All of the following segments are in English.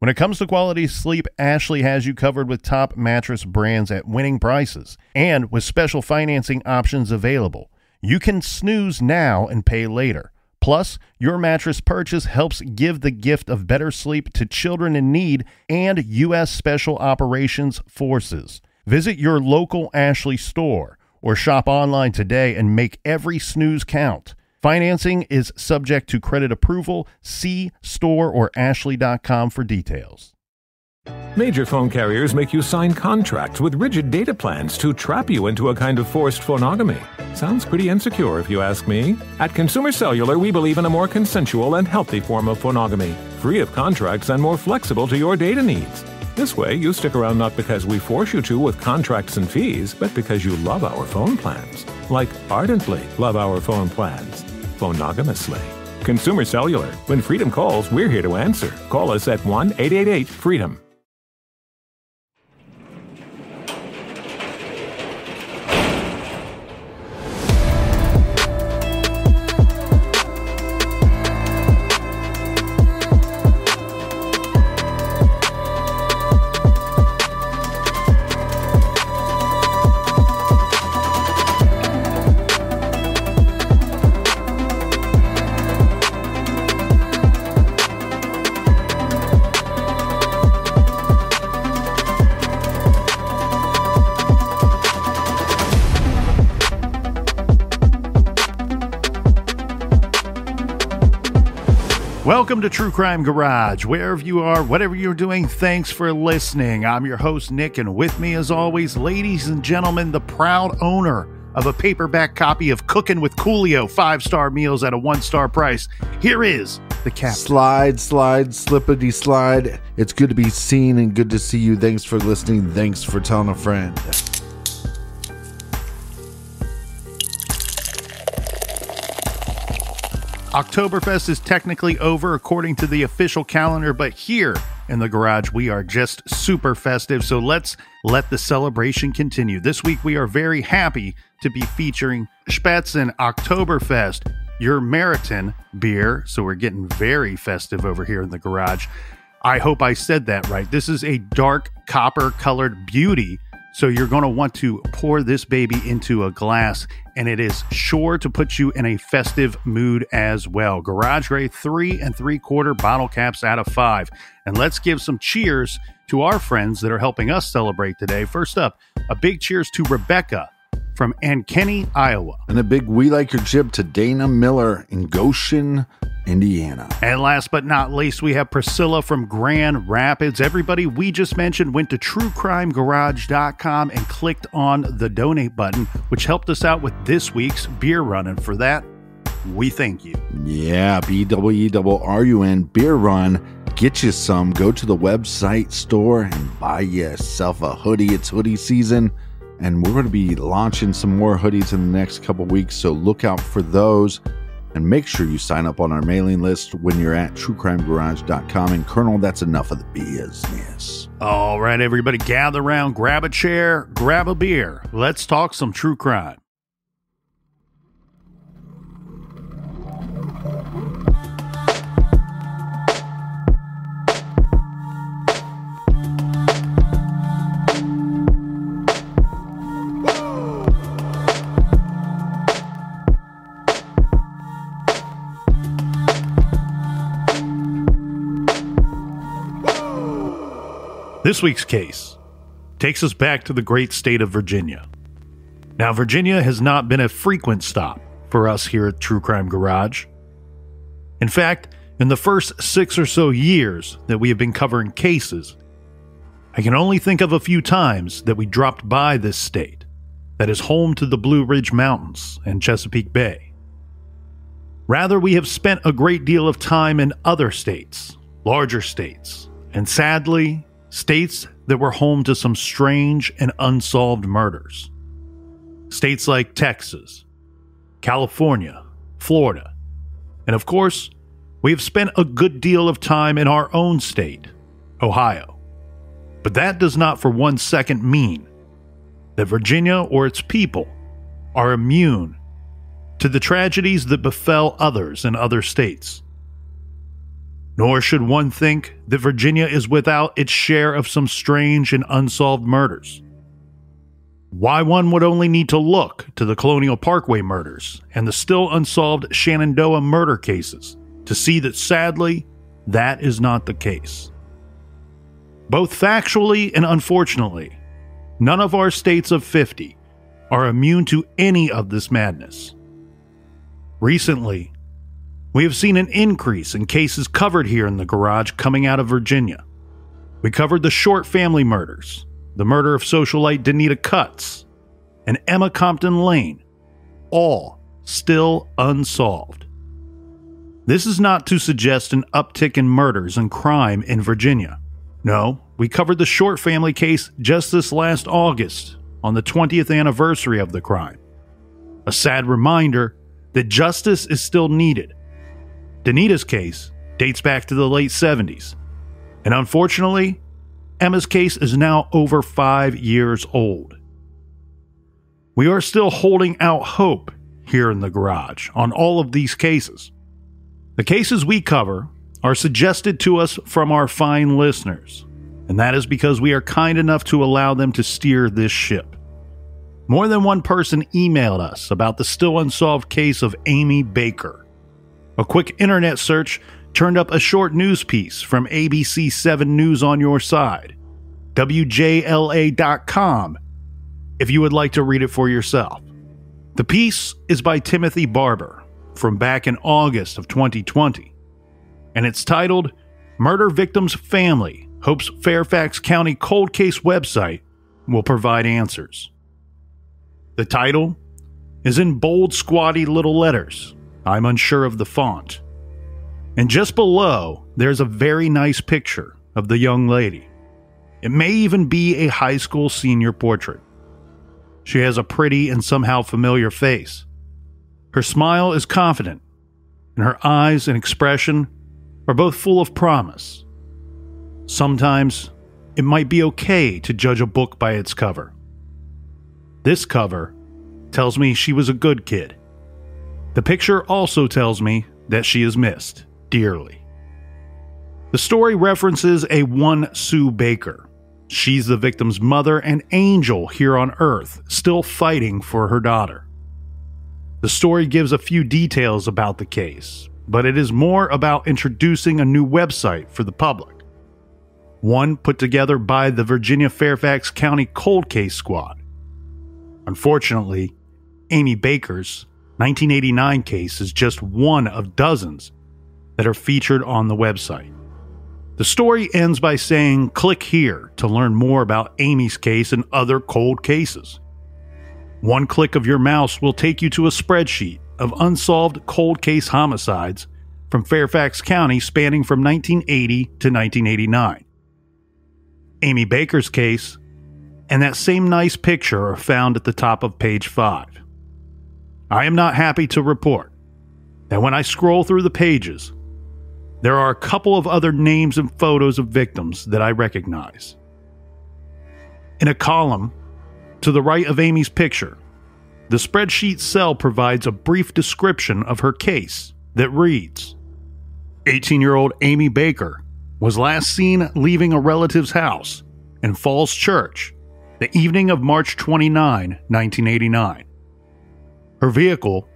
When it comes to quality sleep, Ashley has you covered with top mattress brands at winning prices and with special financing options available. You can snooze now and pay later. Plus, your mattress purchase helps give the gift of better sleep to children in need and U.S. Special Operations Forces. Visit your local Ashley store or shop online today and make every snooze count. Financing is subject to credit approval. See store or ashley.com for details. Major phone carriers make you sign contracts with rigid data plans to trap you into a kind of forced phonogamy. Sounds pretty insecure if you ask me. At Consumer Cellular, we believe in a more consensual and healthy form of phonogamy, free of contracts and more flexible to your data needs. This way, you stick around not because we force you to with contracts and fees, but because you love our phone plans. Like ardently love our phone plans. Phonogamously. Consumer Cellular. When freedom calls, we're here to answer. Call us at 1-888-FREEDOM. Welcome to True Crime Garage. Wherever you are, whatever you're doing, thanks for listening. I'm your host, Nick, and with me, as always, ladies and gentlemen, the proud owner of a paperback copy of Cooking with Coolio, 5-star meals at a 1-star price. Here is the captain. Slide, slippity slide. It's good to be seen and good to see you. Thanks for listening. Thanks for telling a friend. Oktoberfest is technically over according to the official calendar, but here in the garage, we are just super festive, so let's let the celebration continue. This week, we are very happy to be featuring Spätzen Oktoberfest, your Meriton beer, so we're getting very festive over here in the garage. I hope I said that right. This is a dark copper-colored beauty, so you're going to want to pour this baby into a glass, and it is sure to put you in a festive mood as well. Garage grade 3 3/4 bottle caps out of 5. And let's give some cheers to our friends that are helping us celebrate today. First up, a big cheers to Rebecca from Ankeny, Iowa. And a big we like your jib to Dana Miller in Goshen, Indiana. And last but not least, we have Priscilla from Grand Rapids. Everybody we just mentioned went to truecrimegarage.com and clicked on the donate button, which helped us out with this week's beer run. And for that, we thank you. Yeah, BEERRUN beer run. Get you some. Go to the website store and buy yourself a hoodie. It's hoodie season. And we're going to be launching some more hoodies in the next couple weeks, so look out for those. And make sure you sign up on our mailing list when you're at truecrimegarage.com. And Colonel, that's enough of the business. All right, everybody, gather around, grab a chair, grab a beer. Let's talk some true crime. This week's case takes us back to the great state of Virginia. Now, Virginia has not been a frequent stop for us here at True Crime Garage. In fact, in the first 6 or so years that we have been covering cases, I can only think of a few times that we dropped by this state that is home to the Blue Ridge Mountains and Chesapeake Bay. Rather, we have spent a great deal of time in other states, larger states, and sadly, states that were home to some strange and unsolved murders. States like Texas, California, Florida, and of course, we have spent a good deal of time in our own state, Ohio. But that does not for 1 second mean that Virginia or its people are immune to the tragedies that befell others in other states. Nor should one think that Virginia is without its share of some strange and unsolved murders. Why one would only need to look to the Colonial Parkway murders and the still unsolved Shenandoah murder cases to see that sadly, that is not the case. Both factually and unfortunately, none of our states of 50 are immune to any of this madness. Recently, we have seen an increase in cases covered here in the garage coming out of Virginia. We covered the Short family murders, the murder of socialite Danita Cutts, and Emma Compton Lane, all still unsolved. This is not to suggest an uptick in murders and crime in Virginia. No, we covered the Short family case just this last August, on the 20th anniversary of the crime. A sad reminder that justice is still needed. Danita's case dates back to the late 70s, and unfortunately, Emma's case is now over 5 years old. We are still holding out hope here in the garage on all of these cases. The cases we cover are suggested to us from our fine listeners, and that is because we are kind enough to allow them to steer this ship. More than one person emailed us about the still unsolved case of Amy Baker. A quick internet search turned up a short news piece from ABC 7 News on Your Side, WJLA.com, if you would like to read it for yourself. The piece is by Timothy Barber from back in August of 2020, and it's titled, "Murder Victim's Family Hopes Fairfax County Cold Case Website Will Provide Answers." The title is in bold, squatty little letters. I'm unsure of the font. And just below, there's a very nice picture of the young lady. It may even be a high school senior portrait. She has a pretty and somehow familiar face. Her smile is confident, and her eyes and expression are both full of promise. Sometimes, it might be okay to judge a book by its cover. This cover tells me she was a good kid. The picture also tells me that she is missed dearly. The story references a one Sue Baker. She's the victim's mother and angel here on Earth, still fighting for her daughter. The story gives a few details about the case, but it is more about introducing a new website for the public. One put together by the Virginia Fairfax County Cold Case Squad. Unfortunately, Amy Baker's 1989 case is just one of dozens that are featured on the website. The story ends by saying, "Click here to learn more about Amy's case and other cold cases." One click of your mouse will take you to a spreadsheet of unsolved cold case homicides from Fairfax County spanning from 1980 to 1989. Amy Baker's case and that same nice picture are found at the top of page 5. I am not happy to report that when I scroll through the pages, there are a couple of other names and photos of victims that I recognize. In a column to the right of Amy's picture, the spreadsheet cell provides a brief description of her case that reads, 18-year-old Amy Baker was last seen leaving a relative's house in Falls Church the evening of March 29, 1989. Her vehicle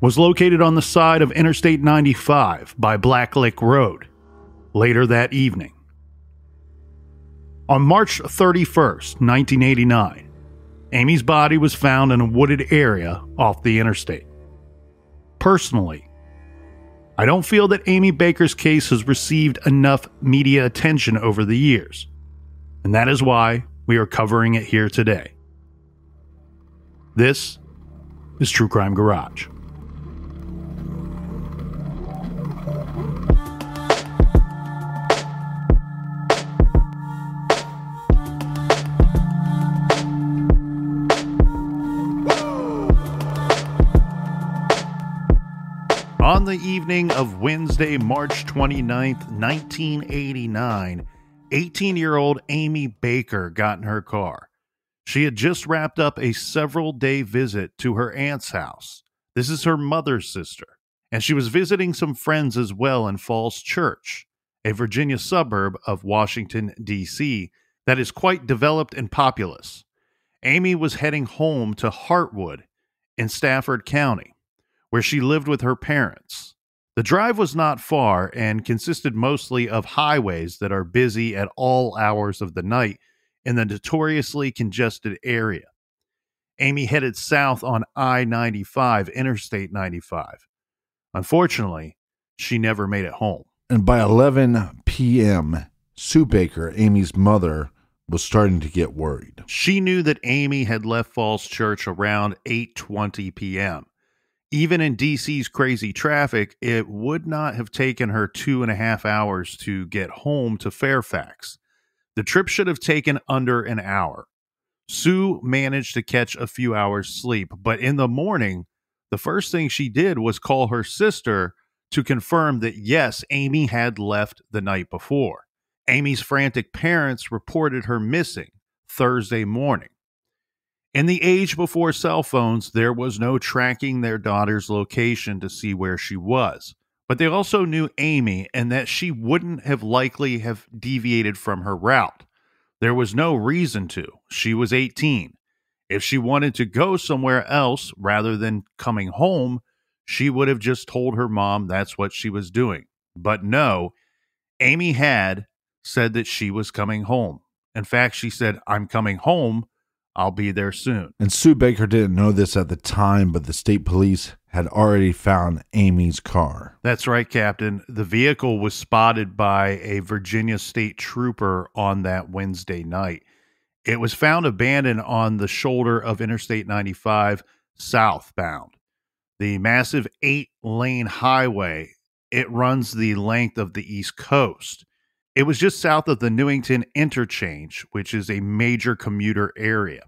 was located on the side of Interstate 95 by Blacklick Road later that evening. On March 31st, 1989, Amy's body was found in a wooded area off the interstate. Personally, I don't feel that Amy Baker's case has received enough media attention over the years, and that is why we are covering it here today. This is True Crime Garage. On the evening of Wednesday, March 29th, 1989, 18-year-old Amy Baker got in her car. She had just wrapped up a several-day visit to her aunt's house. This is her mother's sister, and she was visiting some friends as well in Falls Church. a Virginia suburb of Washington, D.C., that is quite developed and populous. Amy was heading home to Hartwood in Stafford County, where she lived with her parents. The drive was not far and consisted mostly of highways that are busy at all hours of the night in the notoriously congested area. Amy headed south on I-95, Interstate 95. Unfortunately, she never made it home. And by 11 p.m., Sue Baker, Amy's mother, was starting to get worried. She knew that Amy had left Falls Church around 8:20 p.m. Even in DC's crazy traffic, it would not have taken her 2.5 hours to get home to Fairfax. The trip should have taken under an hour. Sue managed to catch a few hours sleep, but in the morning, the first thing she did was call her sister to confirm that yes, Amy had left the night before. Amy's frantic parents reported her missing Thursday morning. In the age before cell phones, there was no tracking their daughter's location to see where she was. But they also knew Amy and that she wouldn't have likely have deviated from her route. There was no reason to. She was 18. If she wanted to go somewhere else rather than coming home, she would have just told her mom that's what she was doing. But no, Amy had said that she was coming home. In fact, she said, "I'm coming home. I'll be there soon." And Sue Baker didn't know this at the time, but the state police had already found Amy's car. That's right, Captain. The vehicle was spotted by a Virginia state trooper on that Wednesday night. It was found abandoned on the shoulder of Interstate 95 southbound. The massive 8-lane highway, it runs the length of the East Coast. It was just south of the Newington Interchange, which is a major commuter area.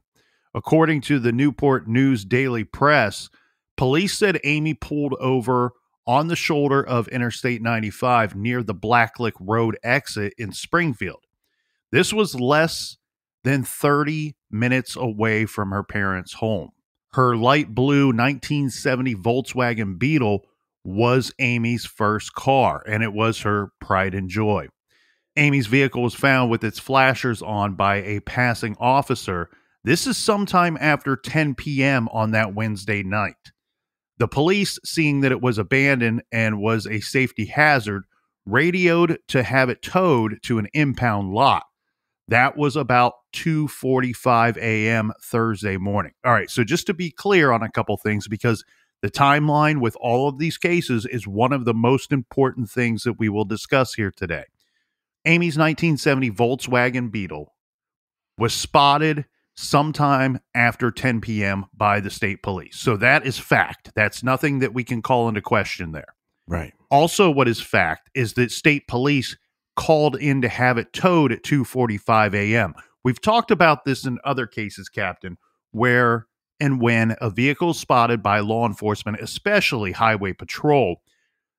According to the Newport News Daily Press, police said Amy pulled over on the shoulder of Interstate 95 near the Blacklick Road exit in Springfield. This was less than 30 minutes away from her parents' home. Her light blue 1970 Volkswagen Beetle was Amy's first car, and it was her pride and joy. Amy's vehicle was found with its flashers on by a passing officer. This is sometime after 10 p.m. on that Wednesday night. The police, seeing that it was abandoned and was a safety hazard, radioed to have it towed to an impound lot. That was about 2:45 a.m. Thursday morning. All right, so just to be clear on a couple things, because the timeline with all of these cases is one of the most important things that we will discuss here today. Amy's 1970 Volkswagen Beetle was spotted sometime after 10 p.m. by the state police. So that is fact. That's nothing that we can call into question there. Right. Also, what is fact is that state police called in to have it towed at 2:45 a.m. We've talked about this in other cases, Captain, where and when a vehicle is spotted by law enforcement, especially highway patrol,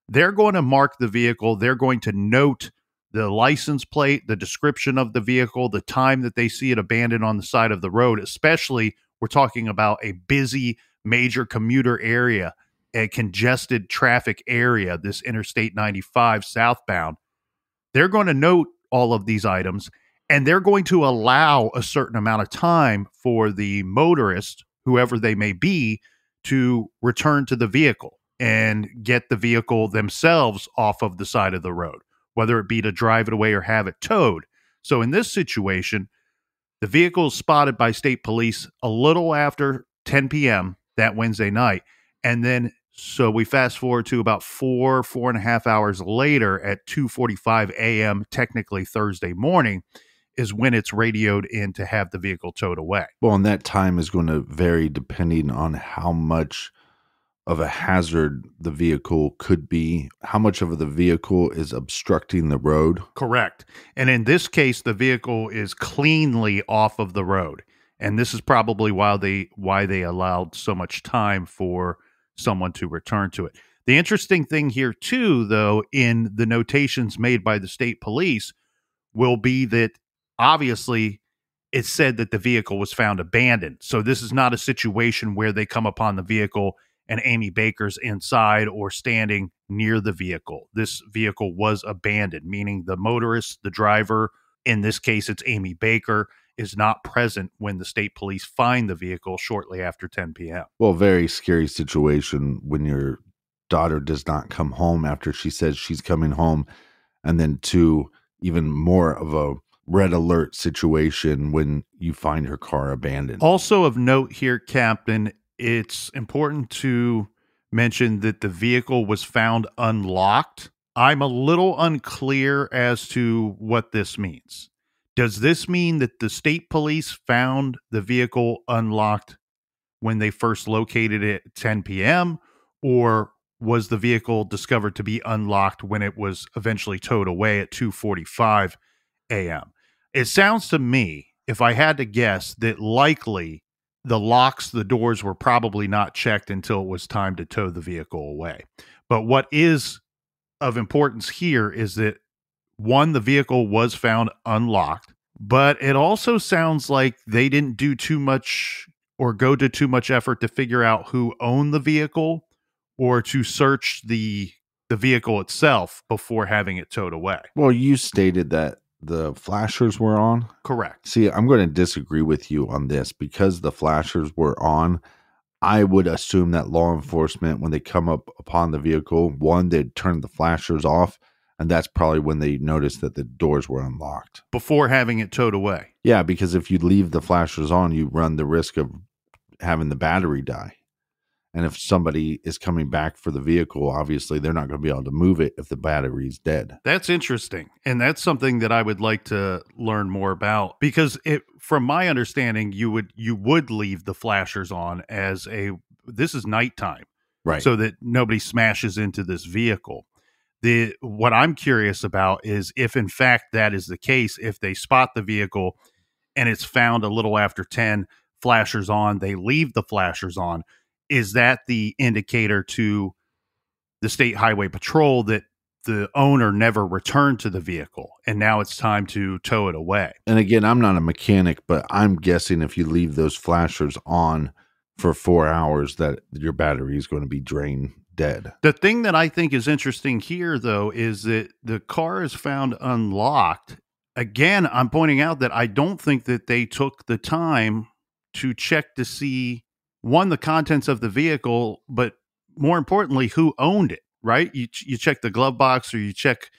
they're going to mark the vehicle. They're going to note the license plate, the description of the vehicle, the time that they see it abandoned on the side of the road, especially we're talking about a busy major commuter area, a congested traffic area, this Interstate 95 southbound. They're going to note all of these items, and they're going to allow a certain amount of time for the motorist, whoever they may be, to return to the vehicle and get the vehicle themselves off of the side of the road, whether it be to drive it away or have it towed. So in this situation, the vehicle is spotted by state police a little after 10 p.m. that Wednesday night. And then, so we fast forward to about 4.5 hours later at 2:45 a.m., technically Thursday morning, is when it's radioed in to have the vehicle towed away. Well, and that time is going to vary depending on how much of a hazard the vehicle could be, how much of the vehicle is obstructing the road. Correct. And in this case, the vehicle is cleanly off of the road. And this is probably why they allowed so much time for someone to return to it. The interesting thing here, too, though, in the notations made by the state police will be that obviously it said that the vehicle was found abandoned. So this is not a situation where they come upon the vehicle and Amy Baker's inside or standing near the vehicle. This vehicle was abandoned, meaning the motorist, the driver, in this case it's Amy Baker, is not present when the state police find the vehicle shortly after 10 p.m. Well, very scary situation when your daughter does not come home after she says she's coming home. And then two, even more of a red alert situation when you find her car abandoned. Also of note here, Captain, it's important to mention that the vehicle was found unlocked. I'm a little unclear as to what this means. Does this mean that the state police found the vehicle unlocked when they first located it at 10 p.m., or was the vehicle discovered to be unlocked when it was eventually towed away at 2:45 a.m.? It sounds to me, if I had to guess, that likely the locks, the doors were probably not checked until it was time to tow the vehicle away. But what is of importance here is that, one, the vehicle was found unlocked, but it also sounds like they didn't do too much or go to too much effort to figure out who owned the vehicle or to search the vehicle itself before having it towed away. Well, you stated that the flashers were on. Correct. See, I'm going to disagree with you on this because the flashers were on. I would assume that law enforcement, when they come up upon the vehicle, one, they'd turn the flashers off, and that's probably when they noticed that the doors were unlocked. Before having it towed away. Yeah, because if you leave the flashers on, you run the risk of having the battery die. And if somebody is coming back for the vehicle, obviously they're not going to be able to move it if the battery's dead. That's interesting. And that's something that I would like to learn more about, because from my understanding, you would leave the flashers on as this is nighttime. Right. So that nobody smashes into this vehicle. What I'm curious about is if in fact that is the case, if they spot the vehicle and it's found a little after 10, flashers on, they leave the flashers on. Is that the indicator to the State Highway Patrol that the owner never returned to the vehicle and now it's time to tow it away? And again, I'm not a mechanic, but I'm guessing if you leave those flashers on for 4 hours, that your battery is going to be drained dead. The thing that I think is interesting here, though, is that the car is found unlocked. Again, I'm pointing out that I don't think that they took the time to check to see, one, the contents of the vehicle, but more importantly, who owned it, right? You check the glove box or you check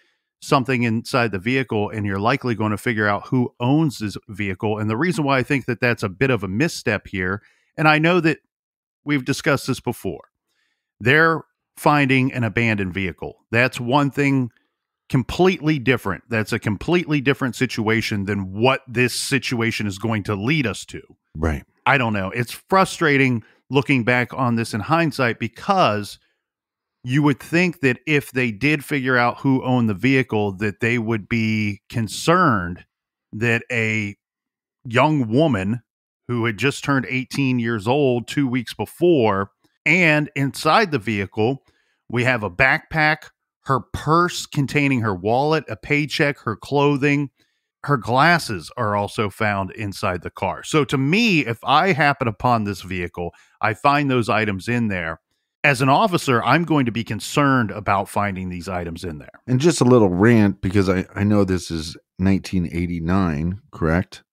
something inside the vehicle, and you're likely going to figure out who owns this vehicle. And the reason why I think that that's a bit of a misstep here, and I know that we've discussed this before, they're finding an abandoned vehicle. That's one thing completely different. That's a completely different situation than what this situation is going to lead us to. Right. I don't know. It's frustrating looking back on this in hindsight, because you would think that if they did figure out who owned the vehicle, that they would be concerned that a young woman who had just turned 18 years old 2 weeks before, and inside the vehicle, we have a backpack, her purse containing her wallet, a paycheck, her clothing, her glasses are also found inside the car. So to me, if I happen upon this vehicle, I find those items in there. As an officer, I'm going to be concerned about finding these items in there. And just a little rant, because I know this is 1989, correct?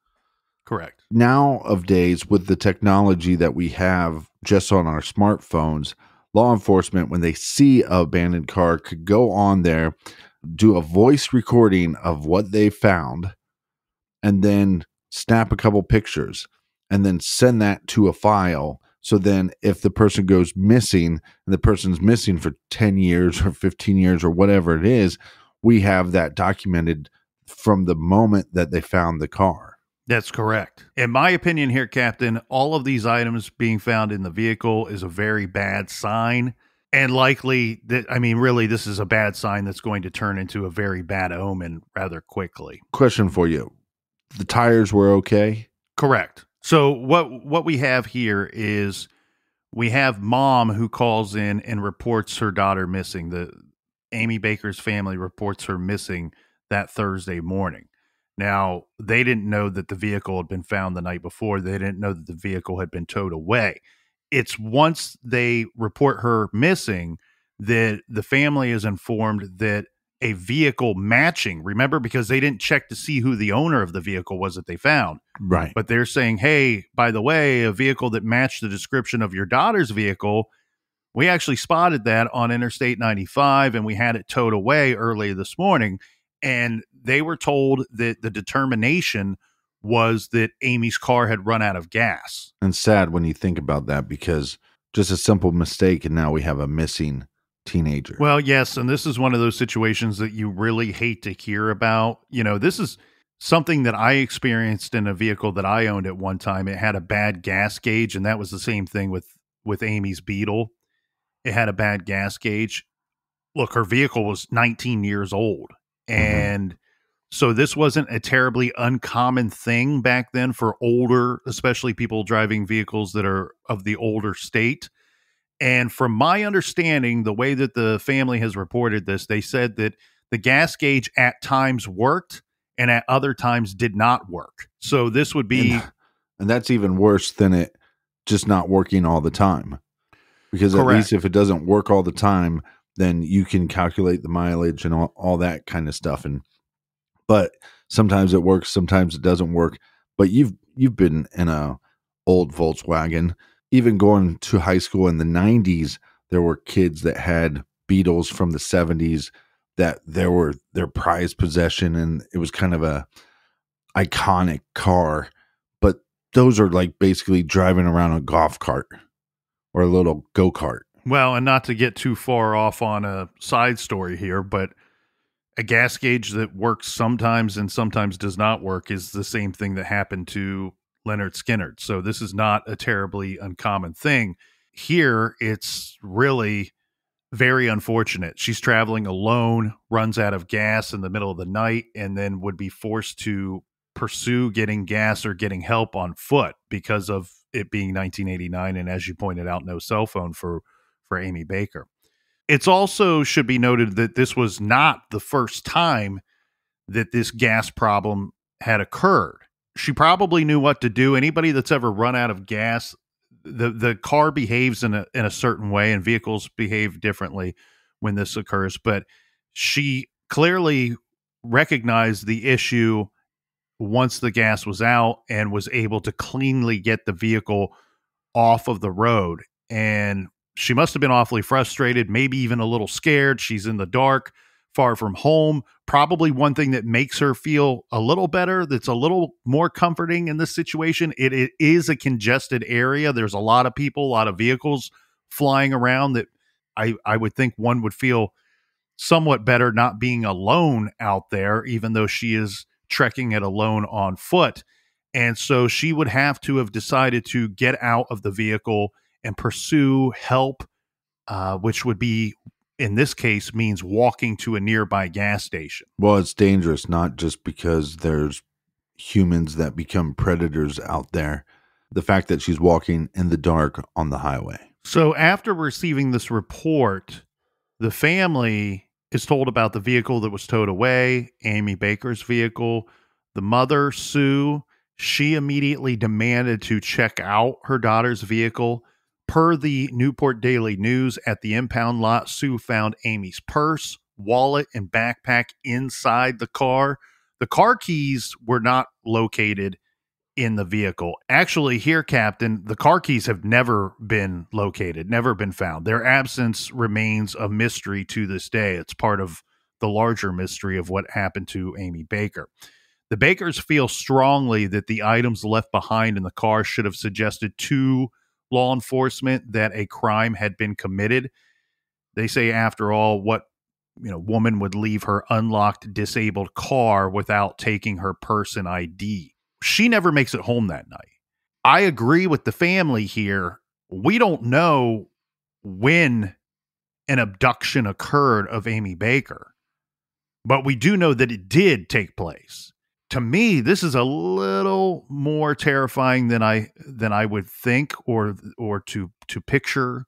Correct. Now of days, with the technology that we have just on our smartphones, law enforcement, when they see an abandoned car, could go on there, do a voice recording of what they found, and then snap a couple pictures and then send that to a file. So then if the person goes missing, and the person's missing for 10 years or 15 years or whatever it is, we have that documented from the moment that they found the car. That's correct. In my opinion here, Captain, all of these items being found in the vehicle is a very bad sign. And likely, really, this is a bad sign that's going to turn into a very bad omen rather quickly. Question for you. The tires were okay? Correct. So what we have here is we have mom who calls in and reports her daughter missing. The Amy Baker's family reports her missing that Thursday morning. Now, they didn't know that the vehicle had been found the night before. They didn't know that the vehicle had been towed away. it's once they report her missing that the family is informed that a vehicle matching, remember, because they didn't check to see who the owner of the vehicle was that they found. Right. But they're saying, hey, by the way, a vehicle that matched the description of your daughter's vehicle, we actually spotted that on Interstate 95 and we had it towed away early this morning. And they were told that the determination was that Amy's car had run out of gas. And sad when you think about that, because just a simple mistake and now we have a missing teenager. Well, yes, and this is one of those situations that you really hate to hear about. You know, this is something that I experienced in a vehicle that I owned at one time. It had a bad gas gauge, and that was the same thing with Amy's Beetle. It had a bad gas gauge. Look, her vehicle was 19 years old, and so this wasn't a terribly uncommon thing back then for older, especially people driving vehicles that are of the older state. And from my understanding, the way that the family has reported this, they said that the gas gauge at times worked and at other times did not work. So this would be... And that's even worse than it just not working all the time. Because at least if it doesn't work all the time, then you can calculate the mileage and all that kind of stuff. But sometimes it works, sometimes it doesn't work. But you've been in a old Volkswagen. Even going to high school in the 90s, there were kids that had Beetles from the 70s that there were their prized possession, and it was kind of a iconic car. But those are like basically driving around a golf cart or a little go-kart. Well, and not to get too far off on a side story here, but a gas gauge that works sometimes and sometimes does not work is the same thing that happened to Leonard Skinner. So this is not a terribly uncommon thing. Here, it's really very unfortunate. She's traveling alone, runs out of gas in the middle of the night, and then would be forced to pursue getting gas or getting help on foot because of it being 1989. And as you pointed out, no cell phone for Amy Baker. It's also should be noted that this was not the first time that this gas problem had occurred. She probably knew what to do. Anybody that's ever run out of gas, the car behaves in a certain way, and vehicles behave differently when this occurs. But she clearly recognized the issue once the gas was out and was able to cleanly get the vehicle off of the road. And she must have been awfully frustrated, maybe even a little scared. She's in the dark, far from home. Probably one thing that makes her feel a little better, that's a little more comforting in this situation. It is a congested area. There's a lot of people, a lot of vehicles flying around that I would think one would feel somewhat better not being alone out there, even though she is trekking it alone on foot. And so she would have to have decided to get out of the vehicle and pursue help, which would be, in this case, means walking to a nearby gas station. Well, it's dangerous, not just because there's humans that become predators out there. The fact that she's walking in the dark on the highway. So after receiving this report, the family is told about the vehicle that was towed away, Amy Baker's vehicle. The mother, Sue, she immediately demanded to check out her daughter's vehicle. Per the Newport Daily News, at the impound lot, Sue found Amy's purse, wallet, and backpack inside the car. The car keys were not located in the vehicle. Actually, here, Captain, the car keys have never been located, never been found. Their absence remains a mystery to this day. It's part of the larger mystery of what happened to Amy Baker. The Bakers feel strongly that the items left behind in the car should have suggested to law enforcement that a crime had been committed. They say, after all, what woman would leave her unlocked, disabled car without taking her purse and ID? She never makes it home that night. I agree with the family here. We don't know when an abduction occurred of Amy Baker, but we do know that it did take place. To me, this is a little more terrifying than I would think or to picture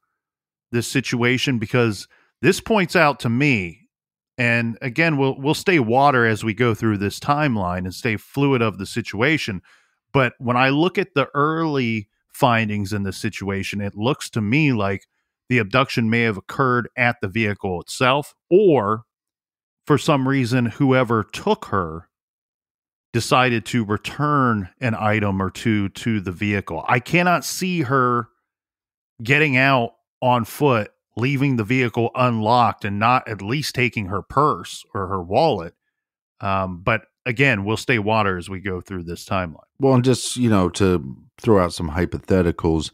this situation, because this points out to me, and again, we'll stay water as we go through this timeline and stay fluid of the situation. But when I look at the early findings in this situation. It looks to me like the abduction may have occurred at the vehicle itself, or for some reason, whoever took her decided to return an item or two to the vehicle. I cannot see her getting out on foot, leaving the vehicle unlocked, and not at least taking her purse or her wallet. But again, we'll stay water as we go through this timeline. Well, and just, to throw out some hypotheticals,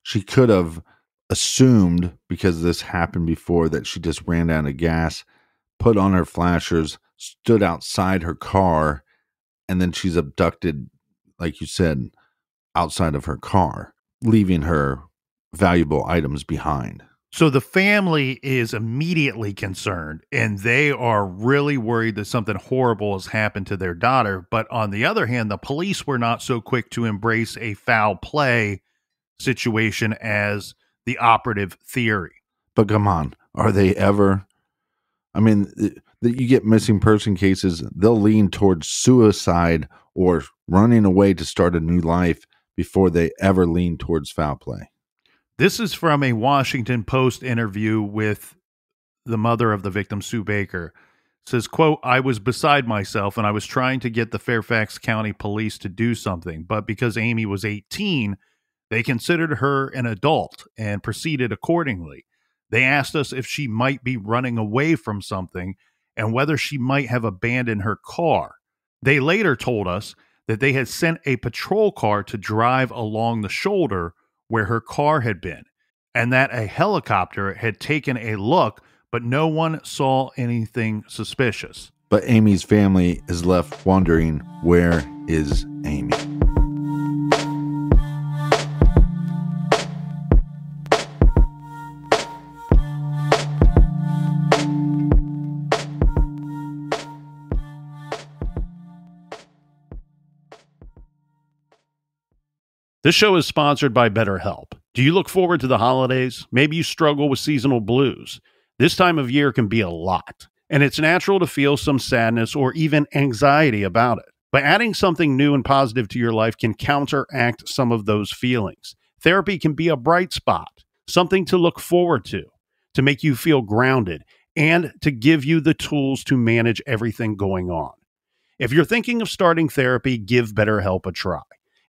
she could have assumed, because this happened before, that she just ran out of gas, put on her flashers, stood outside her car, and then she's abducted, like you said, outside of her car, leaving her valuable items behind. So the family is immediately concerned, and they are really worried that something horrible has happened to their daughter. But on the other hand, the police were not so quick to embrace a foul play situation as the operative theory. But come on, are they ever? I mean, you get missing person cases, they'll lean towards suicide or running away to start a new life before they ever lean towards foul play. This is from a Washington Post interview with the mother of the victim, Sue Baker. It says, quote, "I was beside myself and I was trying to get the Fairfax County Police to do something, but because Amy was 18, they considered her an adult and proceeded accordingly. They asked us if she might be running away from something and whether she might have abandoned her car. They later told us that they had sent a patrol car to drive along the shoulder where her car had been, and that a helicopter had taken a look, but no one saw anything suspicious." But Amy's family is left wondering, where is Amy? This show is sponsored by BetterHelp. Do you look forward to the holidays? Maybe you struggle with seasonal blues. This time of year can be a lot, and it's natural to feel some sadness or even anxiety about it. But adding something new and positive to your life can counteract some of those feelings. Therapy can be a bright spot, something to look forward to make you feel grounded, and to give you the tools to manage everything going on. If you're thinking of starting therapy, give BetterHelp a try.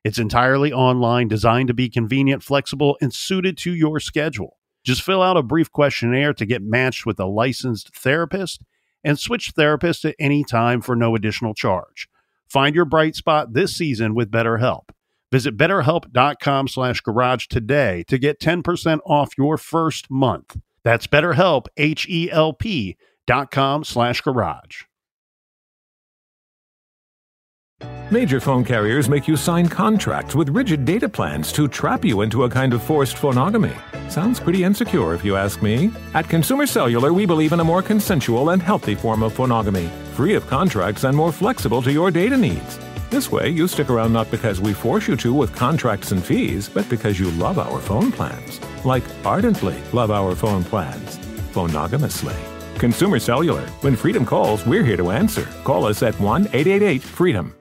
It's entirely online, designed to be convenient, flexible, and suited to your schedule. Just fill out a brief questionnaire to get matched with a licensed therapist and switch therapists at any time for no additional charge. Find your bright spot this season with BetterHelp. Visit BetterHelp.com/garage today to get 10% off your first month. That's BetterHelp, HELP.com/garage. Major phone carriers make you sign contracts with rigid data plans to trap you into a kind of forced phonogamy. Sounds pretty insecure if you ask me. At Consumer Cellular, we believe in a more consensual and healthy form of phonogamy, free of contracts and more flexible to your data needs. This way, you stick around not because we force you to with contracts and fees, but because you love our phone plans. Like ardently love our phone plans. Phonogamously. Consumer Cellular. When freedom calls, we're here to answer. Call us at 1-888-FREEDOM.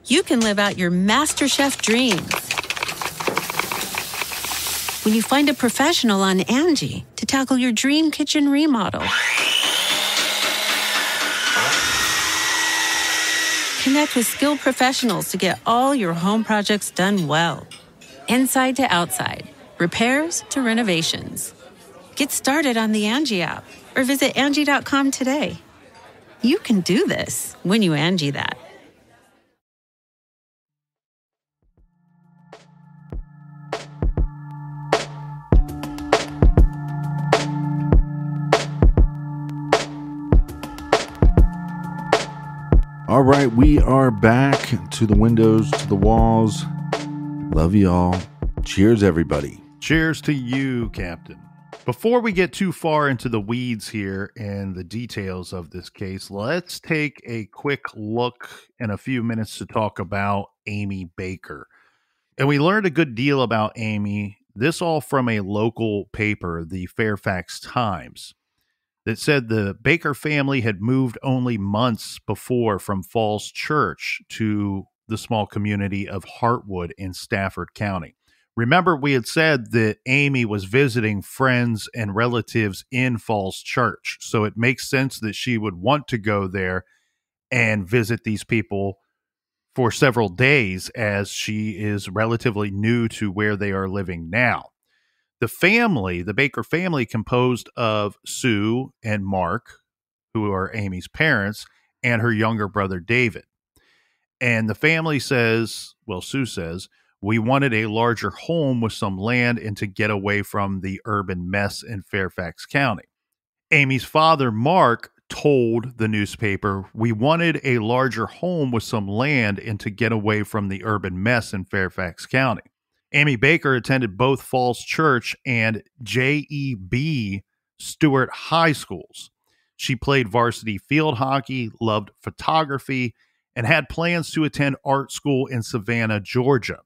You can live out your MasterChef dreams when you find a professional on Angie to tackle your dream kitchen remodel. Connect with skilled professionals to get all your home projects done well. Inside to outside, repairs to renovations. Get started on the Angie app or visit Angie.com today. You can do this when you Angie that. All right, we are back to the windows, to the walls. Love y'all. Cheers, everybody. Cheers to you, Captain. Before we get too far into the weeds here and the details of this case, let's take a quick look in a few minutes to talk about Amy Baker. And we learned a good deal about Amy, this all from a local paper, the Fairfax Times, that said the Baker family had moved only months before from Falls Church to the small community of Hartwood in Stafford County. Remember, we had said that Amy was visiting friends and relatives in Falls Church, so it makes sense that she would want to go there and visit these people for several days, as she is relatively new to where they are living now. The family, the Baker family, composed of Sue and Mark, who are Amy's parents, and her younger brother, David. And the family says, well, Sue says, we wanted a larger home with some land and to get away from the urban mess in Fairfax County. Amy's father, Mark, told the newspaper, we wanted a larger home with some land and to get away from the urban mess in Fairfax County. Amy Baker attended both Falls Church and J.E.B. Stewart High Schools. She played varsity field hockey, loved photography, and had plans to attend art school in Savannah, Georgia.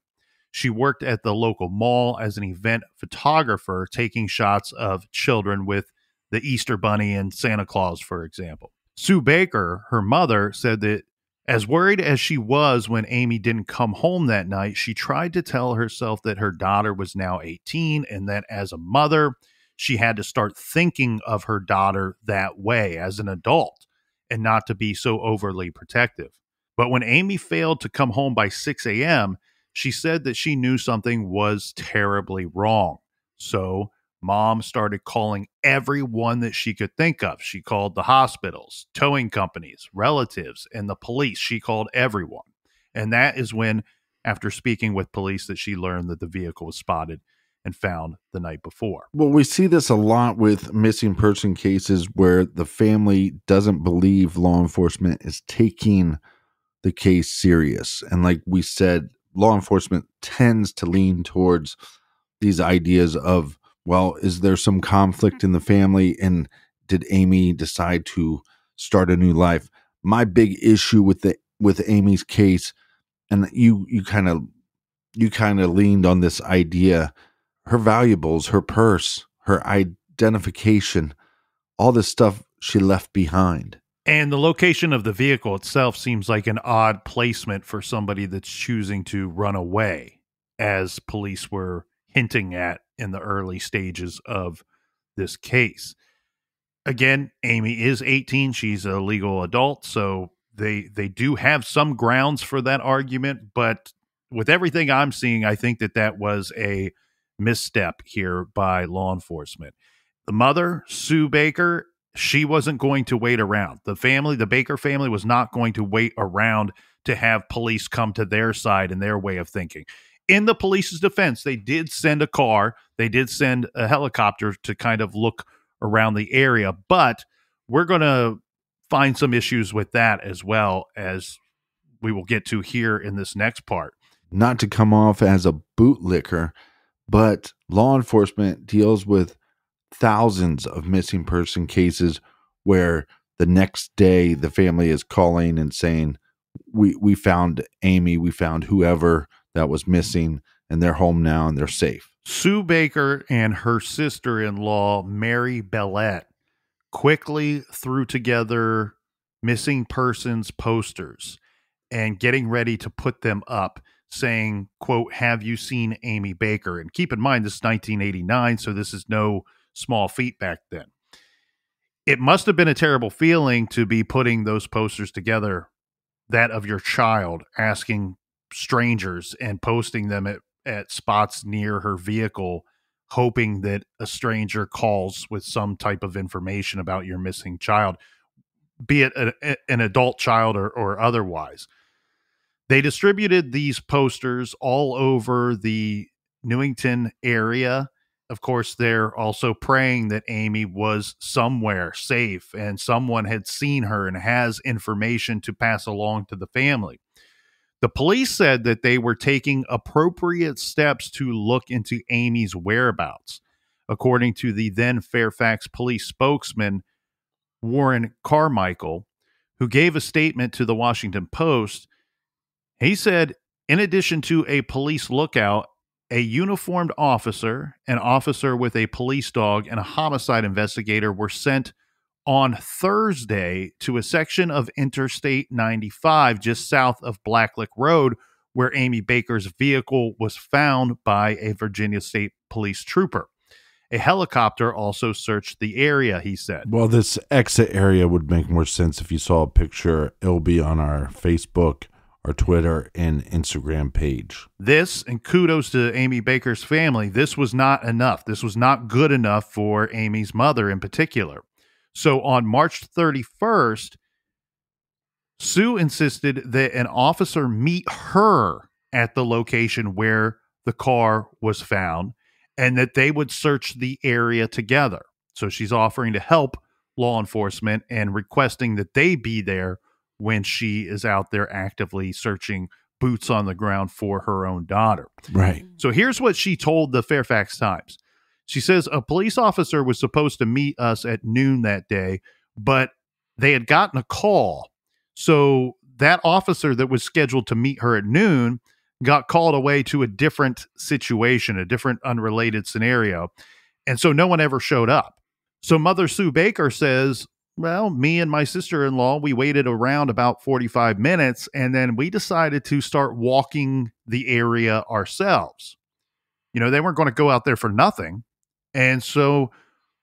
She worked at the local mall as an event photographer, taking shots of children with the Easter Bunny and Santa Claus, for example. Sue Baker, her mother, said that as worried as she was when Amy didn't come home that night, she tried to tell herself that her daughter was now 18 and that as a mother, she had to start thinking of her daughter that way as an adult and not to be so overly protective. But when Amy failed to come home by 6 a.m., she said that she knew something was terribly wrong. So Mom started calling everyone that she could think of. She called the hospitals, towing companies, relatives, and the police. She called everyone. And that is when, after speaking with police, that she learned that the vehicle was spotted and found the night before. Well, we see this a lot with missing person cases where the family doesn't believe law enforcement is taking the case serious. And like we said, law enforcement tends to lean towards these ideas of, well, is there some conflict in the family? And did Amy decide to start a new life? My big issue with Amy's case, and you kind of leaned on this idea, her valuables, her purse, her identification, all this stuff she left behind. And the location of the vehicle itself seems like an odd placement for somebody that's choosing to run away, as police were hinting at in the early stages of this case. Again, Amy is 18. She's a legal adult, so they do have some grounds for that argument. But with everything I'm seeing, I think that was a misstep here by law enforcement. The mother, Sue Baker, she wasn't going to wait around. The Baker family was not going to wait around to have police come to their side and their way of thinking. In the police's defense, they did send a car. They did send a helicopter to kind of look around the area, but we're going to find some issues with that as well, as we will get to here in this next part. Not to come off as a bootlicker, but law enforcement deals with thousands of missing person cases where the next day the family is calling and saying, we found Amy, we found whoever that was missing, and they're home now and they're safe. Sue Baker and her sister-in-law, Mary Bellette, quickly threw together missing persons posters and getting ready to put them up, saying, quote, "Have you seen Amy Baker?" And keep in mind, this is 1989, so this is no small feat back then. It must have been a terrible feeling to be putting those posters together, that of your child, asking strangers and posting them at spots near her vehicle, hoping that a stranger calls with some type of information about your missing child, be it an adult child or otherwise. They distributed these posters all over the Newington area. Of course, they're also praying that Amy was somewhere safe and someone had seen her and has information to pass along to the family. The police said that they were taking appropriate steps to look into Amy's whereabouts. According to the then Fairfax police spokesman, Warren Carmichael, who gave a statement to the Washington Post, he said, in addition to a police lookout, a uniformed officer, an officer with a police dog, and a homicide investigator were sent on Thursday to a section of Interstate 95 just south of Blacklick Road, where Amy Baker's vehicle was found by a Virginia State Police trooper. A helicopter also searched the area, he said. Well, this exit area would make more sense if you saw a picture. It'll be on our Facebook, our Twitter, and Instagram page. This, and kudos to Amy Baker's family, this was not enough. This was not good enough for Amy's mother in particular. So on March 31st, Sue insisted that an officer meet her at the location where the car was found and that they would search the area together. So she's offering to help law enforcement and requesting that they be there when she is out there actively searching, boots on the ground, for her own daughter. Right. So here's what she told the Fairfax Times. She says, a police officer was supposed to meet us at noon that day, but they had gotten a call. So that officer that was scheduled to meet her at noon got called away to a different situation, a different unrelated scenario. And so no one ever showed up. So Mother Sue Baker says, well, me and my sister-in-law, we waited around about 45 minutes, and then we decided to start walking the area ourselves. You know, they weren't going to go out there for nothing. And so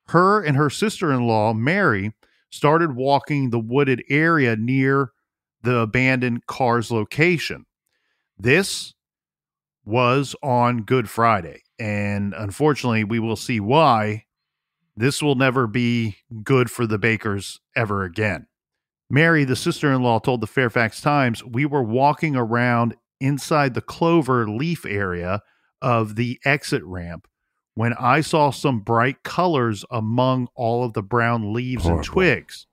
her and her sister-in-law, Mary, started walking the wooded area near the abandoned car's location. This was on Good Friday. And unfortunately, we will see why this will never be good for the Bakers ever again. Mary, the sister-in-law, told the Fairfax Times, we were walking around inside the clover leaf area of the exit ramp when I saw some bright colors among all of the brown leaves and twigs.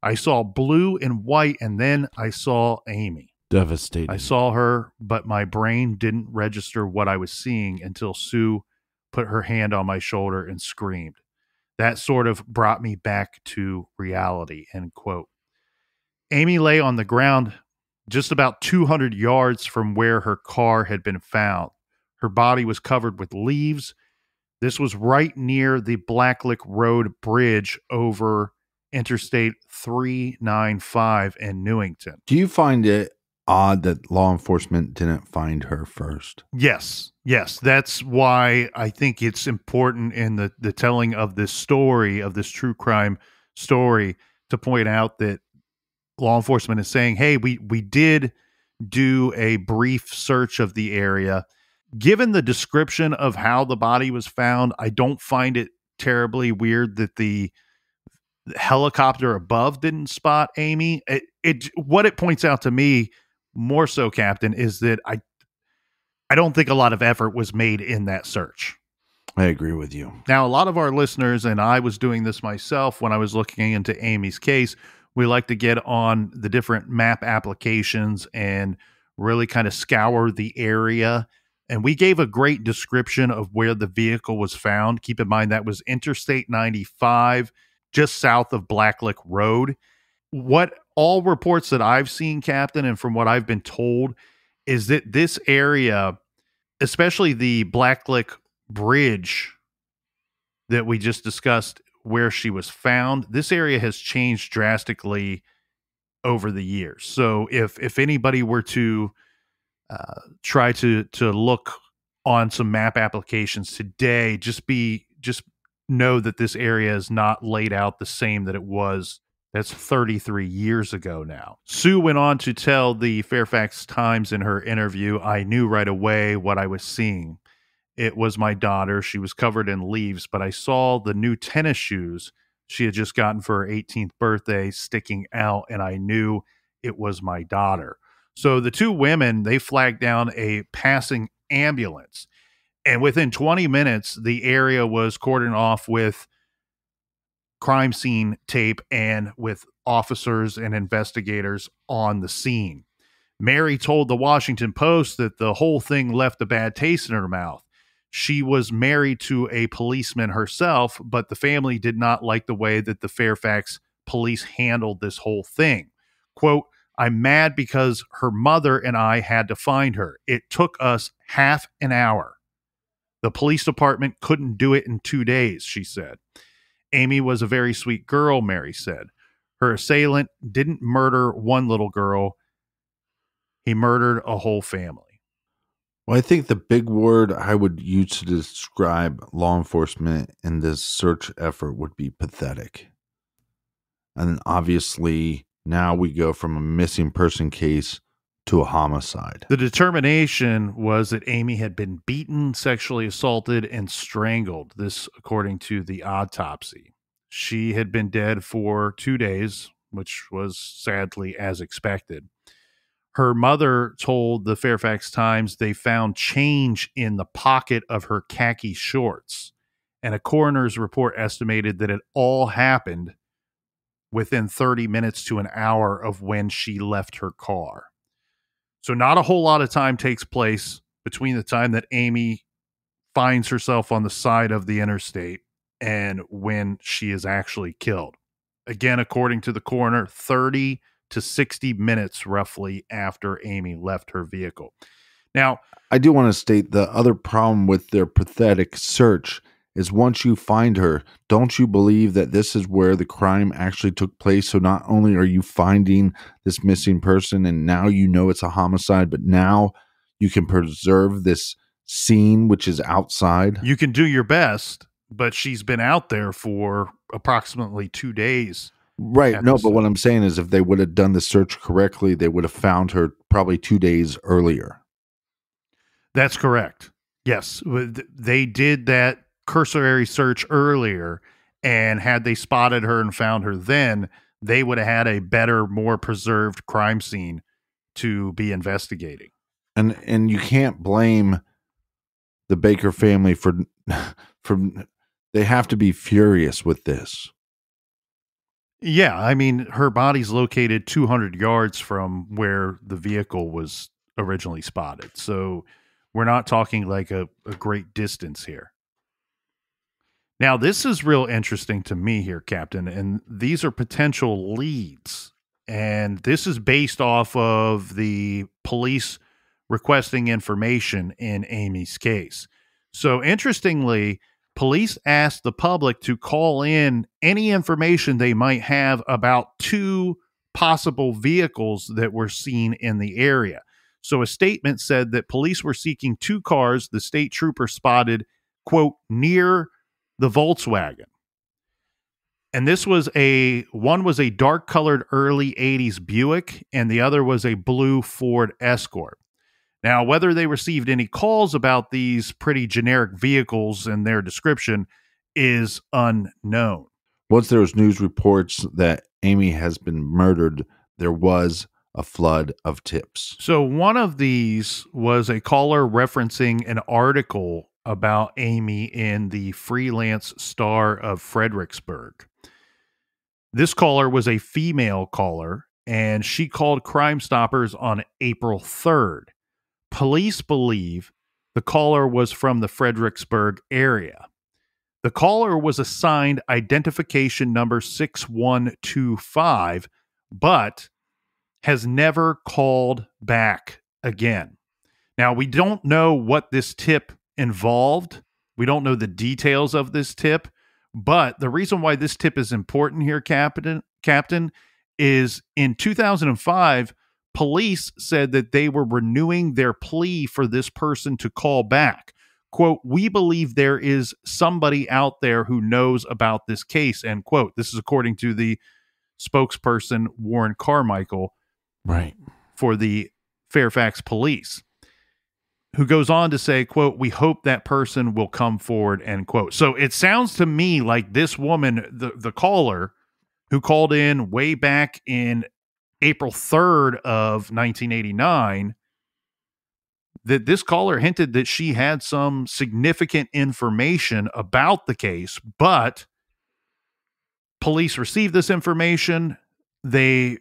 I saw blue and white, and then I saw Amy. Devastating. I saw her, but my brain didn't register what I was seeing until Sue put her hand on my shoulder and screamed. That sort of brought me back to reality, end quote. Amy lay on the ground just about 200 yards from where her car had been found. Her body was covered with leaves. This was right near the Blacklick Road bridge over Interstate 395 in Newington. Do you find it odd that law enforcement didn't find her first? Yes. That's why I think it's important in the telling of this story, of this true crime story, to point out that law enforcement is saying, hey, we did do a brief search of the area. Given the description of how the body was found, I don't find it terribly weird that the helicopter above didn't spot Amy. What it points out to me more so, Captain, is that I don't think a lot of effort was made in that search. I agree with you. Now, a lot of our listeners, and I was doing this myself when I was looking into Amy's case, we like to get on the different map applications and really kind of scour the area. And we gave a great description of where the vehicle was found. Keep in mind that was Interstate 95, just south of Blacklick Road. What all reports that I've seen, Captain, and from what I've been told, is that this area, especially the Blacklick Bridge that we just discussed where she was found, this area has changed drastically over the years. So if anybody were to try to look on some map applications today, just know that this area is not laid out the same that it was. That's 33 years ago now. Sue went on to tell the Fairfax Times in her interview, I knew right away what I was seeing. It was my daughter. She was covered in leaves, but I saw the new tennis shoes she had just gotten for her 18th birthday sticking out, and I knew it was my daughter. So the two women, they flagged down a passing ambulance, and within 20 minutes, the area was cordoned off with crime scene tape and with officers and investigators on the scene. Mary told the Washington Post that the whole thing left a bad taste in her mouth. She was married to a policeman herself, but the family did not like the way that the Fairfax police handled this whole thing. Quote, I'm mad because her mother and I had to find her. It took us half an hour. The police department couldn't do it in 2 days, she said. Amy was a very sweet girl, Mary said. Her assailant didn't murder one little girl. He murdered a whole family. Well, I think the big word I would use to describe law enforcement in this search effort would be pathetic. And then obviously now we go from a missing person case to a homicide. The determination was that Amy had been beaten, sexually assaulted, and strangled. This, according to the autopsy. She had been dead for 2 days, which was sadly as expected. Her mother told the Fairfax Times they found change in the pocket of her khaki shorts, and a coroner's report estimated that it all happened within 30 minutes to an hour of when she left her car. So not a whole lot of time takes place between the time that Amy finds herself on the side of the interstate and when she is actually killed. Again, according to the coroner, 30 to 60 minutes roughly after Amy left her vehicle. Now, I do want to state the other problem with their pathetic search is once you find her, don't you believe that this is where the crime actually took place? So not only are you finding this missing person and now you know it's a homicide, but now you can preserve this scene, which is outside. You can do your best, but she's been out there for approximately 2 days. Right. No, but what I'm saying is if they would have done the search correctly, they would have found her probably 2 days earlier. That's correct. Yes. They did that cursory search earlier, and had they spotted her and found her then, they would have had a better, more preserved crime scene to be investigating. And you can't blame the Baker family for they have to be furious with this. Yeah, I mean, her body's located 200 yards from where the vehicle was originally spotted. So we're not talking like a great distance here. Now, this is real interesting to me here, Captain, and these are potential leads. And this is based off of the police requesting information in Amy's case. So interestingly, police asked the public to call in any information they might have about 2 possible vehicles that were seen in the area. So a statement said that police were seeking 2 cars the state trooper spotted, quote, near the Volkswagen. And this was one was a dark colored early 80s Buick and the other was a blue Ford Escort. Now, whether they received any calls about these pretty generic vehicles and their description is unknown. Once there was news reports that Amy has been murdered, there was a flood of tips. So one of these was a caller referencing an article about Amy in the Freelance Star of Fredericksburg. This caller was a female caller, and she called Crime Stoppers on April 3rd. Police believe the caller was from the Fredericksburg area. The caller was assigned identification number 6125, but has never called back again. Now, we don't know what this tip involved. We don't know the details of this tip, but the reason why this tip is important here, Captain, is in 2005, police said that they were renewing their plea for this person to call back. Quote, we believe there is somebody out there who knows about this case, end quote. This is according to the spokesperson, Warren Carmichael, right, for the Fairfax police, who goes on to say, quote, we hope that person will come forward, end quote. So it sounds to me like this woman, the caller who called in way back in April 3rd of 1989, that this caller hinted that she had some significant information about the case, but police received this information. They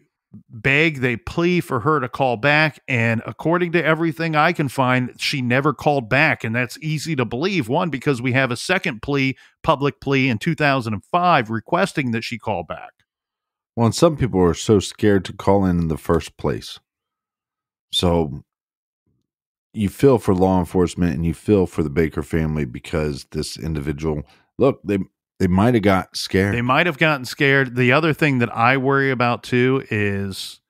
plea for her to call back. And according to everything I can find, she never called back. And that's easy to believe. One, because we have a second plea, public plea in 2005 requesting that she call back. Well, and some people are so scared to call in the first place. So you feel for law enforcement and you feel for the Baker family because this individual, look, They might have got scared. They might have gotten scared. The other thing that I worry about too is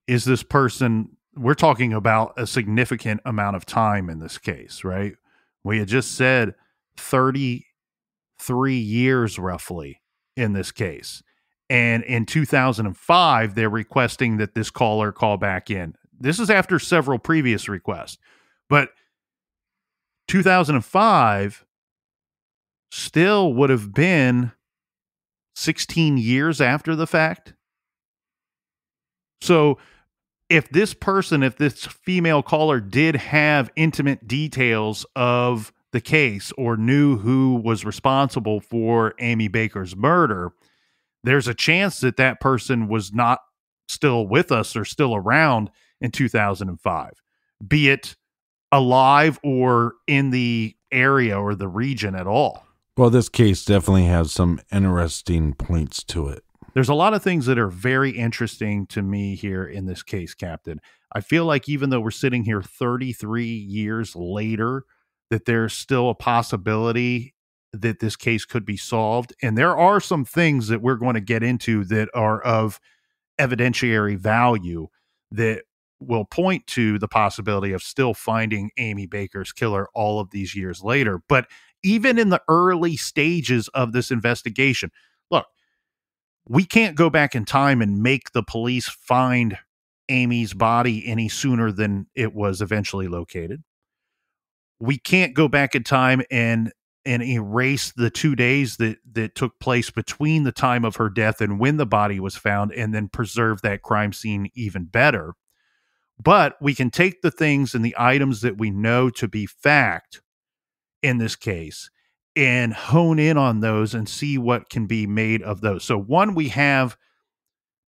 this person, we're talking about a significant amount of time in this case, right? We had just said 33 years roughly in this case. And in 2005, they're requesting that this caller call back in. This is after several previous requests. But 2005 still would have been 16 years after the fact. So if this female caller did have intimate details of the case or knew who was responsible for Amy Baker's murder, there's a chance that that person was not still with us or still around in 2005, be it alive or in the area or the region at all. Well, this case definitely has some interesting points to it. There's a lot of things that are very interesting to me here in this case, Captain. I feel like even though we're sitting here 33 years later, that there's still a possibility that this case could be solved. And there are some things that we're going to get into that are of evidentiary value that will point to the possibility of still finding Amy Baker's killer all of these years later. But even in the early stages of this investigation, look, we can't go back in time and make the police find Amy's body any sooner than it was eventually located. We can't go back in time and erase the 2 days that took place between the time of her death and when the body was found, and then preserve that crime scene even better. But we can take the things and the items that we know to be fact in this case and hone in on those and see what can be made of those. So one, we have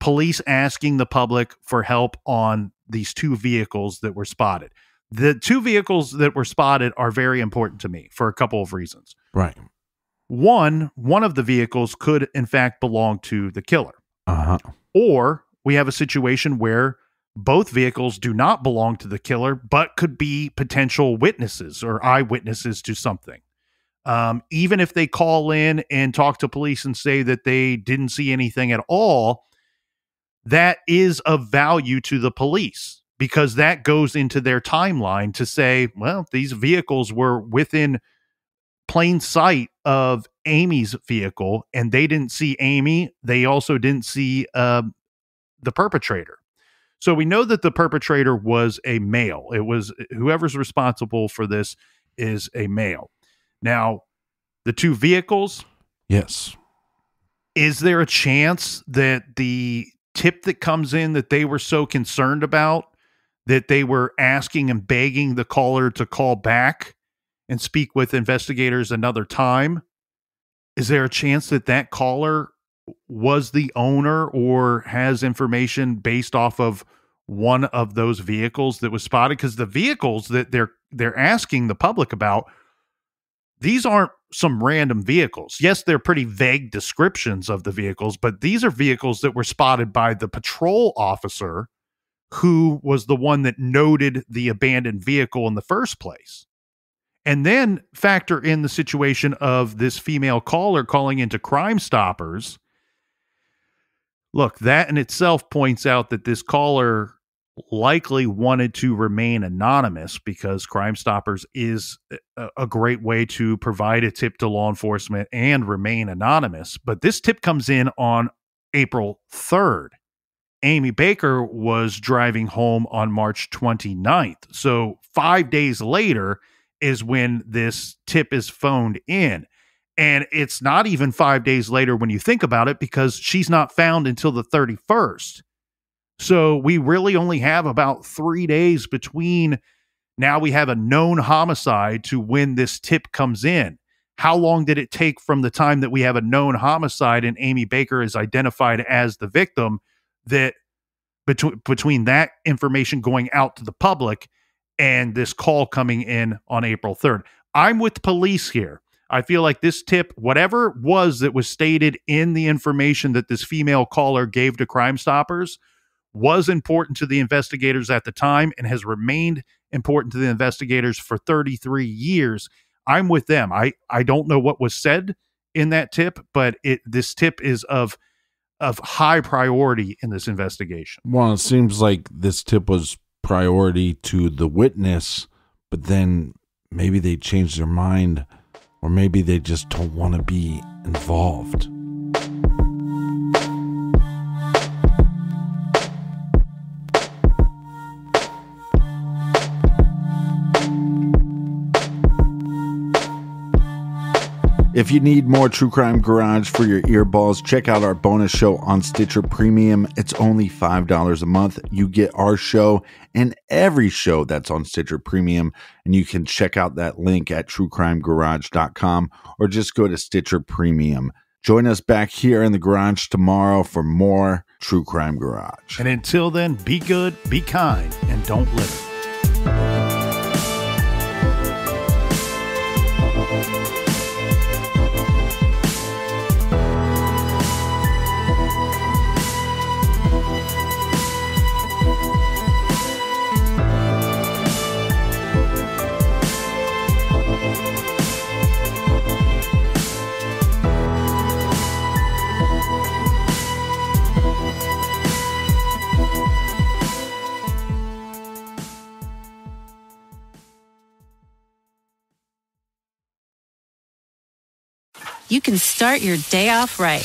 police asking the public for help on these two vehicles that were spotted. The two vehicles that were spotted are very important to me for a couple of reasons. Right. One of the vehicles could in fact belong to the killer. Uh-huh. Or we have a situation where both vehicles do not belong to the killer, but could be potential witnesses or eyewitnesses to something. Even if they call in and talk to police and say that they didn't see anything at all, that is of value to the police because that goes into their timeline to say, well, these vehicles were within plain sight of Amy's vehicle and they didn't see Amy. They also didn't see the perpetrator. So we know that the perpetrator was a male. It was whoever's responsible for this is a male. Now, the two vehicles. Yes. Is there a chance that the tip that comes in that they were so concerned about that they were asking and begging the caller to call back and speak with investigators another time? Is there a chance that that caller was the owner or has information based off of one of those vehicles that was spotted? Because the vehicles that they're asking the public about, these aren't some random vehicles. Yes, they're pretty vague descriptions of the vehicles, but these are vehicles that were spotted by the patrol officer who was the one that noted the abandoned vehicle in the first place. And then factor in the situation of this female caller calling into Crime Stoppers. Look, that in itself points out that this caller likely wanted to remain anonymous because Crime Stoppers is a great way to provide a tip to law enforcement and remain anonymous. But this tip comes in on April 3rd. Amy Baker was driving home on March 29th. So 5 days later is when this tip is phoned in. And it's not even 5 days later when you think about it because she's not found until the 31st. So we really only have about 3 days between now we have a known homicide to when this tip comes in. How long did it take from the time that we have a known homicide and Amy Baker is identified as the victim that between that information going out to the public and this call coming in on April 3rd? I'm with police here. I feel like this tip, whatever it was that was stated in the information that this female caller gave to Crime Stoppers, was important to the investigators at the time and has remained important to the investigators for 33 years. I'm with them. I don't know what was said in that tip, but this tip is of high priority in this investigation. Well, it seems like this tip was priority to the witness, but then maybe they changed their mind, or maybe they just don't want to be involved. If you need more True Crime Garage for your earballs, check out our bonus show on Stitcher Premium. It's only $5 a month. You get our show and every show that's on Stitcher Premium, and you can check out that link at truecrimegarage.com or just go to Stitcher Premium. Join us back here in the garage tomorrow for more True Crime Garage. And until then, be good, be kind, and don't litter. You can start your day off right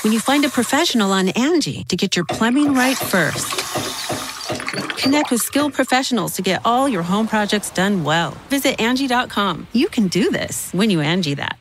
when you find a professional on Angie to get your plumbing right first. Connect with skilled professionals to get all your home projects done well. Visit Angie.com. You can do this when you Angie that.